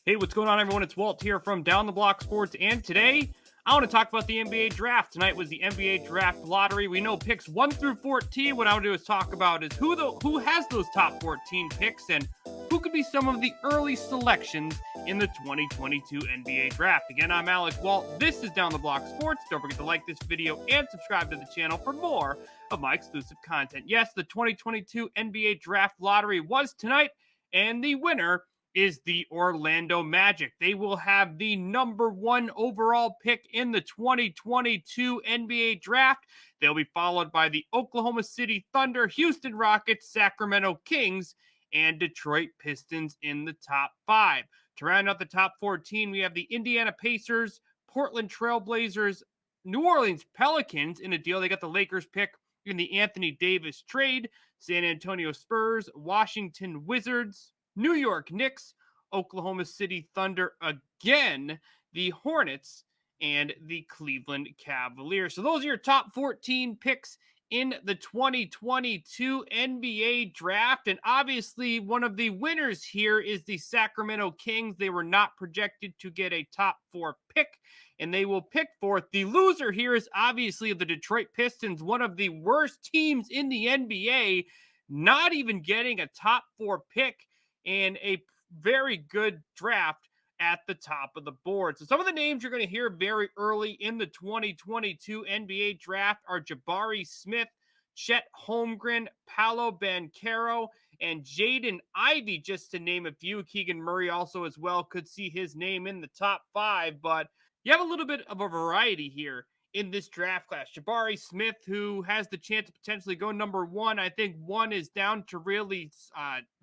Hey, what's going on, everyone? It's Walt here from Down the Block Sports, and today I want to talk about the NBA draft. Tonight was the NBA draft lottery. We know picks 1 through 14. What I want to do is talk about is who has those top 14 picks and who could be some of the early selections in the 2022 NBA draft. Again, I'm Alex Walt. This is Down the Block Sports. Don't forget to like this video and subscribe to the channel for more of my exclusive content. Yes, the 2022 NBA draft lottery was tonight, and the winner is the Orlando Magic. They will have the number 1 overall pick in the 2022 NBA draft. They'll be followed by the Oklahoma City Thunder, Houston Rockets, Sacramento Kings, and Detroit Pistons in the top 5. To round out the top 14, we have the Indiana Pacers, Portland Trail Blazers, New Orleans Pelicans in a deal. They got the Lakers pick in the Anthony Davis trade, San Antonio Spurs, Washington Wizards, New York Knicks, Oklahoma City Thunder again, the Hornets, and the Cleveland Cavaliers. So those are your top 14 picks in the 2022 NBA draft. And obviously, one of the winners here is the Sacramento Kings. They were not projected to get a top 4 pick, and they will pick fourth. The loser here is obviously the Detroit Pistons, one of the worst teams in the NBA, not even getting a top 4 pick and a very good draft at the top of the board. So some of the names you're going to hear very early in the 2022 NBA draft are Jabari Smith, Chet Holmgren, Paolo Banchero, and Jaden Ivey, just to name a few. Keegan Murray also as well could see his name in the top 5, but you have a little bit of a variety here in this draft class. Jabari Smith, who has the chance to potentially go number 1. I think 1 is down to really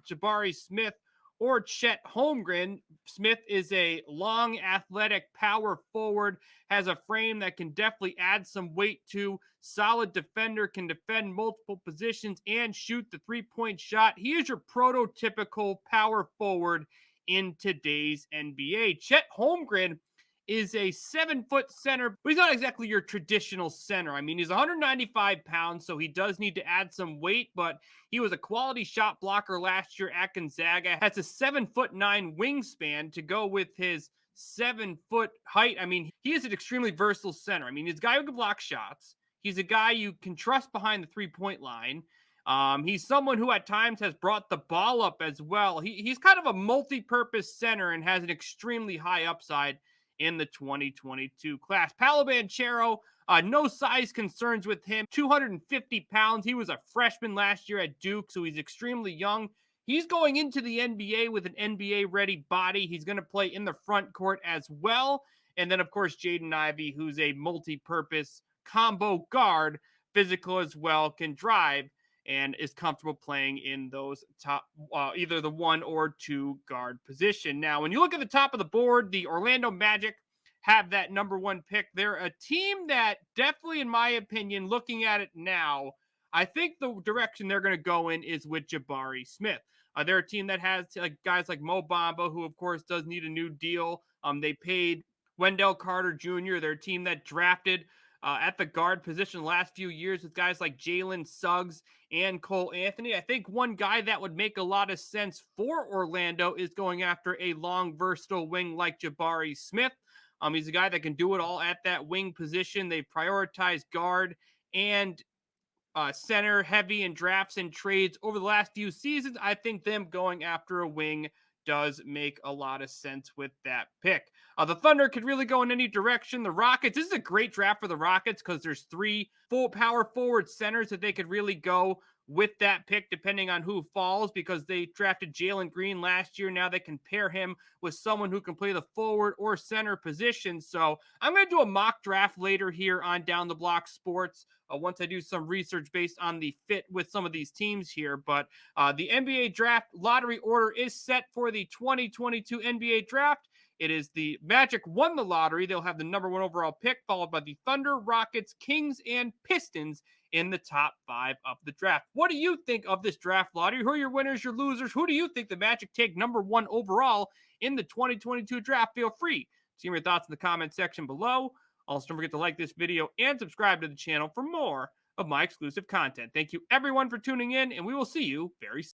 Jabari Smith or Chet Holmgren. Smith is a long, athletic power forward, has a frame that can definitely add some weight to, solid defender, can defend multiple positions and shoot the three-point shot. He is your prototypical power forward in today's NBA. Chet Holmgren is a 7-foot center, but he's not exactly your traditional center. I mean, he's 195 pounds, so he does need to add some weight, but he was a quality shot blocker last year at Gonzaga. Has a 7'9" wingspan to go with his 7-foot height. I mean, he is an extremely versatile center. I mean, he's a guy who can block shots. He's a guy you can trust behind the three-point line. He's someone who at times has brought the ball up as well. He's kind of a multi-purpose center and has an extremely high upside in the 2022 class. Paolo Banchero, no size concerns with him. 250 pounds. He was a freshman last year at Duke, so he's extremely young. He's going into the NBA with an NBA-ready body. He's going to play in the front court as well. And then, of course, Jaden Ivey, who's a multi-purpose combo guard, physical as well, can drive, and is comfortable playing in those top, either the 1 or 2 guard position. Now, when you look at the top of the board, the Orlando Magic have that number 1 pick. They're a team that definitely, in my opinion, looking at it now, I think the direction they're going to go in is with Jabari Smith. They're a team that has guys like Mo Bamba, who, of course, does need a new deal. They paid Wendell Carter Jr., their team that drafted at the guard position the last few years with guys like Jalen Suggs and Cole Anthony. I think one guy that would make a lot of sense for Orlando is going after a long, versatile wing like Jabari Smith. He's a guy that can do it all at that wing position. They prioritize guard and center heavy in drafts and trades over the last few seasons. I think them going after a wing does make a lot of sense with that pick. The Thunder could really go in any direction. The Rockets, this is a great draft for the Rockets because there's 3 full power forward centers that they could really go with that pick depending on who falls, because they drafted Jalen Green last year. Now they can pair him with someone who can play the forward or center position. So I'm going to do a mock draft later here on Down the Block Sports once I do some research based on the fit with some of these teams here. But the NBA draft lottery order is set for the 2022 NBA draft. It is the Magic won the lottery. They'll have the number 1 overall pick, followed by the Thunder, Rockets, Kings, and Pistons in the top 5 of the draft. What do you think of this draft lottery? Who are your winners, your losers? Who do you think the Magic take number 1 overall in the 2022 draft? Feel free to give me your thoughts in the comment section below. Also, don't forget to like this video and subscribe to the channel for more of my exclusive content. Thank you, everyone, for tuning in, and we will see you very soon.